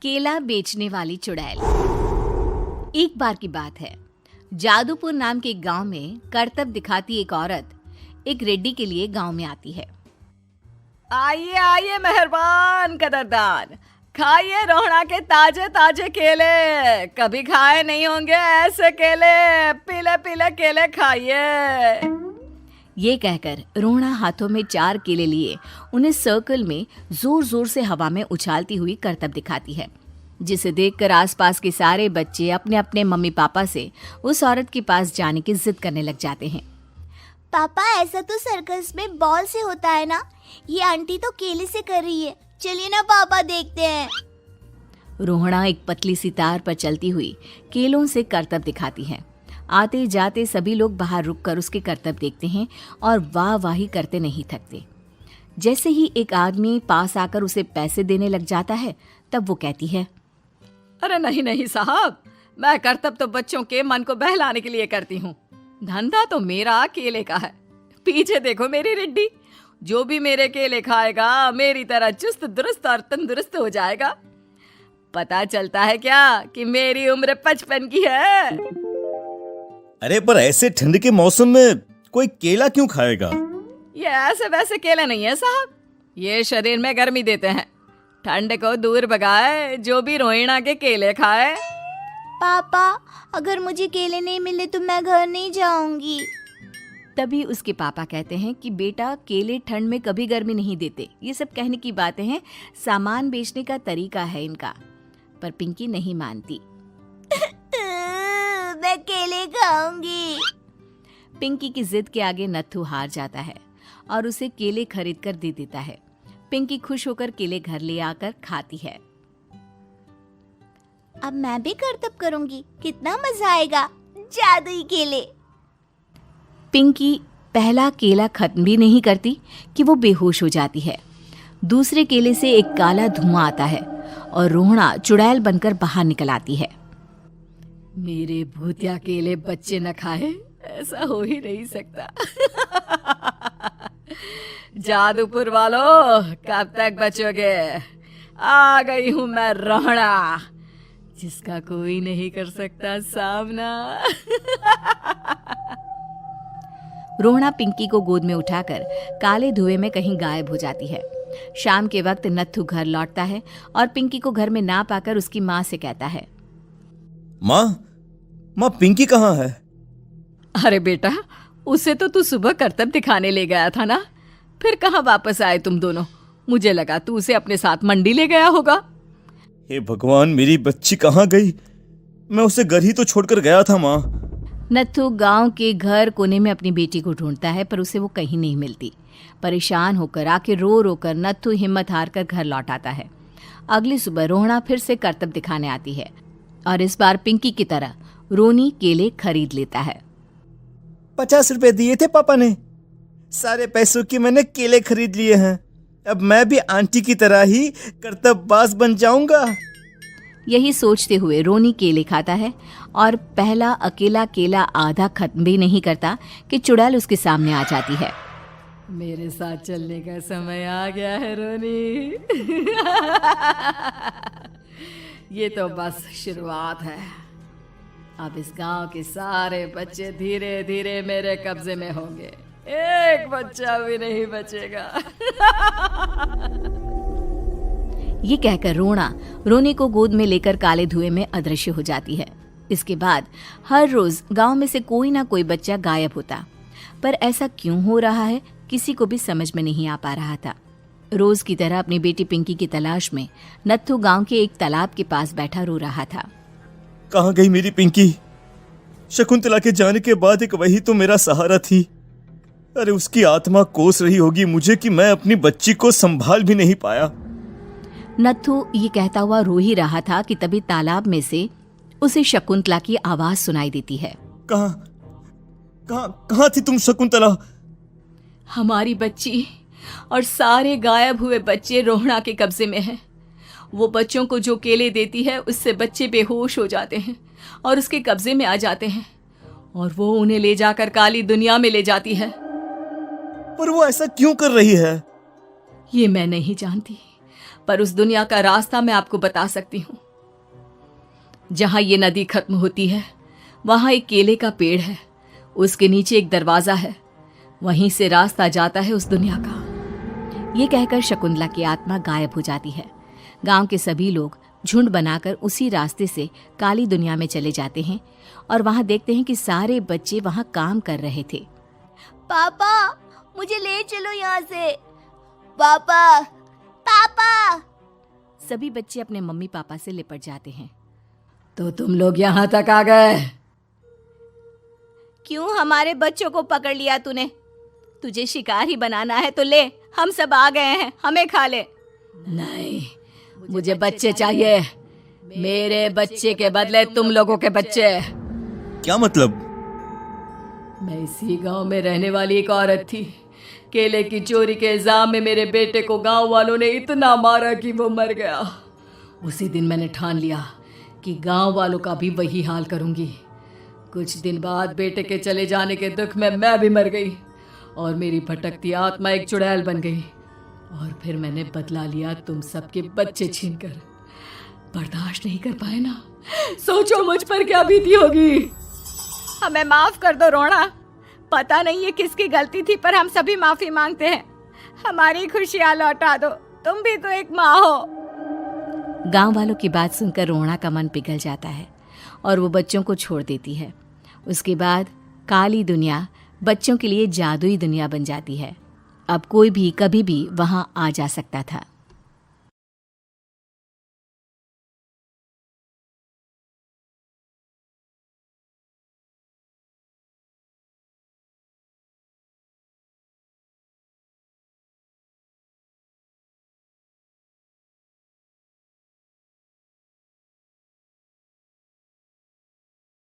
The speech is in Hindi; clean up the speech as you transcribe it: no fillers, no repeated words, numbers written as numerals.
केला बेचने वाली चुड़ैल। एक बार की बात है, जादूपुर नाम के एक गांव में करतब दिखाती एक औरत एक रेड्डी के लिए गांव में आती है। आइए आइए मेहरबान कदरदान, खाइए रोहड़ा के ताजे ताजे केले। कभी खाए नहीं होंगे ऐसे केले, पीले पीले केले खाइए। ये कहकर रोहड़ा हाथों में 4 केले लिए उन्हें सर्कल में जोर जोर से हवा में उछालती हुई करतब दिखाती है, जिसे देखकर आसपास के सारे बच्चे अपने अपने मम्मी पापा से उस औरत के पास जाने की जिद करने लग जाते हैं। पापा, ऐसा तो सर्कस में बॉल से होता है ना, ये आंटी तो केले से कर रही है। चलिए ना पापा, देखते हैं। रोहड़ा एक पतली सी तार पर चलती हुई केलों से करतब दिखाती है। आते जाते सभी लोग बाहर रुककर उसके करतब देखते हैं और वाह वाही करते नहीं थकते। जैसे ही एक आदमी पास आकर उसे पैसे देने लग जाता है, तब वो कहती है, अरे नहीं नहीं साहब, मैं करतब तो बच्चों के मन को बहलाने के लिए करती हूँ। धंधा तो मेरा केले का है। पीछे देखो मेरी रिड्डी, जो भी मेरे केले खाएगा मेरी तरह चुस्त दुरुस्त और तंदुरुस्त हो जाएगा। पता चलता है क्या कि मेरी उम्र 55 की है। अरे पर ऐसे ठंड के मौसम में कोई केला क्यों खाएगा? ये ऐसे वैसे केले नहीं है साहब, ये शरीर में गर्मी देते हैं। ठंड को दूर भगाए जो भी रोहिणा के केले खाए। पापा, अगर मुझे केले नहीं मिले तो मैं घर नहीं जाऊंगी। तभी उसके पापा कहते हैं कि बेटा, केले ठंड में कभी गर्मी नहीं देते। ये सब कहने की बातें हैं, सामान बेचने का तरीका है इनका। पर पिंकी नहीं मानती। मैं केले खाऊंगी। पिंकी की जिद के आगे नत्थू हार जाता है और उसे केले खरीद कर दे देता है। पिंकी खुश होकर केले घर ले आकर खाती है। अब मैं भी करतब करूंगी, कितना मजा आएगा। जादुई केले। पिंकी पहला केला खत्म भी नहीं करती कि वो बेहोश हो जाती है। दूसरे केले से एक काला धुआं आता है और रोहड़ा चुड़ैल बनकर बाहर निकल आती है। मेरे भूतिया केले बच्चे न खाए, ऐसा हो ही नहीं सकता। जादूपुर वालों, कब तक बचोगे? आ गई हूं मैं रोहड़ा, जिसका कोई नहीं कर सकता सामना। रोहड़ा पिंकी को गोद में उठाकर काले धुएं में कहीं गायब हो जाती है। शाम के वक्त नत्थू घर लौटता है और पिंकी को घर में ना पाकर उसकी माँ से कहता है, माँ पिंकी कहाँ है? अरे बेटा, उसे तो तू सुबह करतब दिखाने ले गया था ना, फिर कहाँ वापस आए तुम दोनों? मुझे लगा तू उसे अपने साथ मंडी ले गया होगा। हे भगवान, मेरी बच्ची कहाँ गई? मैं उसे घर ही तो छोड़कर गया था माँ। नत्थू गांव के घर कोने में अपनी बेटी को ढूंढता है, पर उसे वो कहीं नहीं मिलती। परेशान होकर आखिर रो रो कर नत्थू हिम्मत हार कर घर लौट आता है। अगली सुबह रोहड़ा फिर से करतब दिखाने आती है और इस बार पिंकी की तरह रोनी केले खरीद लेता है। 50 रुपए दिए थे पापा ने, सारे पैसों की मैंने केले खरीद लिए हैं। अब मैं भी आंटी की तरह ही करतबबाज बन जाऊंगा। यही सोचते हुए रोनी केले खाता है और पहला अकेला केला आधा खत्म भी नहीं करता कि चुड़ैल उसके सामने आ जाती है। मेरे साथ चलने का समय आ गया है रोनी। ये तो बस शुरुआत है। अब इस गांव के सारे बच्चे धीरे धीरे मेरे कब्जे में होंगे, एक बच्चा भी नहीं बचेगा। ये कहकर रोनी को गोद में लेकर काले धुएं में अदृश्य हो जाती है। इसके बाद हर रोज गांव में से कोई ना कोई बच्चा गायब होता, पर ऐसा क्यों हो रहा है किसी को भी समझ में नहीं आ पा रहा था। रोज की तरह अपनी बेटी पिंकी की तलाश में नत्थू गांव के एक तालाब के पास बैठा रो रहा था। कहाँ गई मेरी पिंकी? शकुंतला के जाने के बाद एक वही तो मेरा सहारा थी। अरे उसकी आत्मा कोस रही होगी मुझे कि मैं अपनी बच्ची को संभाल भी नहीं पाया। नत्थू ये कहता हुआ रो ही रहा था कि तभी तालाब में से उसे शकुंतला की आवाज सुनाई देती है। कहाँ थी तुम शकुंतला? हमारी बच्ची और सारे गायब हुए बच्चे रोहड़ा के कब्जे में हैं। वो बच्चों को जो केले देती है उससे बच्चे बेहोश हो जाते हैं और उसके कब्जे में आ जाते हैं और वो उन्हें ले जाकर काली दुनिया में ले जाती है। पर वो ऐसा क्यों कर रही है? ये मैं नहीं जानती, पर उस दुनिया का रास्ता मैं आपको बता सकती हूँ। जहां ये नदी खत्म होती है वहां एक केले का पेड़ है, उसके नीचे एक दरवाजा है, वहीं से रास्ता जाता है उस दुनिया का। ये कहकर शकुंतला की आत्मा गायब हो जाती है। गांव के सभी लोग झुंड बनाकर उसी रास्ते से काली दुनिया में चले जाते हैं और वहां देखते हैं कि सारे बच्चे वहां काम कर रहे थे। पापा मुझे ले चलो यहाँ से। पापा पापा। सभी बच्चे अपने मम्मी पापा से लिपट जाते हैं। तो तुम लोग यहाँ तक आ गए? क्यों हमारे बच्चों को पकड़ लिया तूने? तुझे शिकार ही बनाना है तो ले, हम सब आ गए हैं, हमें खा ले। नहीं, मुझे बच्चे चाहिए। मेरे बच्चे के बदले तुम लोगों के बच्चे। क्या मतलब? मैं इसी गांव में रहने वाली एक औरत थी। केले की चोरी के इल्जाम में मेरे बेटे को गांव वालों ने इतना मारा कि वो मर गया। उसी दिन मैंने ठान लिया कि गांव वालों का भी वही हाल करूंगी। कुछ दिन बाद बेटे के चले जाने के दुख में मैं भी मर गई और मेरी भटकती आत्मा एक चुड़ैल बन गई। और फिर मैंने बदला लिया तुम सबके बच्चे छीनकर। बर्दाश्त नहीं कर पाए ना? सोचो मुझ पर क्या बीती होगी। हमें माफ कर दो रोना। पता नहीं ये किसकी गलती थी, पर हम सभी माफी मांगते हैं। हमारी खुशियां लौटा दो, तुम भी तो एक माँ हो। गांव वालों की बात सुनकर रोना का मन पिघल जाता है और वो बच्चों को छोड़ देती है। उसके बाद काली दुनिया बच्चों के लिए जादुई दुनिया बन जाती है। अब कोई भी कभी भी वहां आ जा सकता था।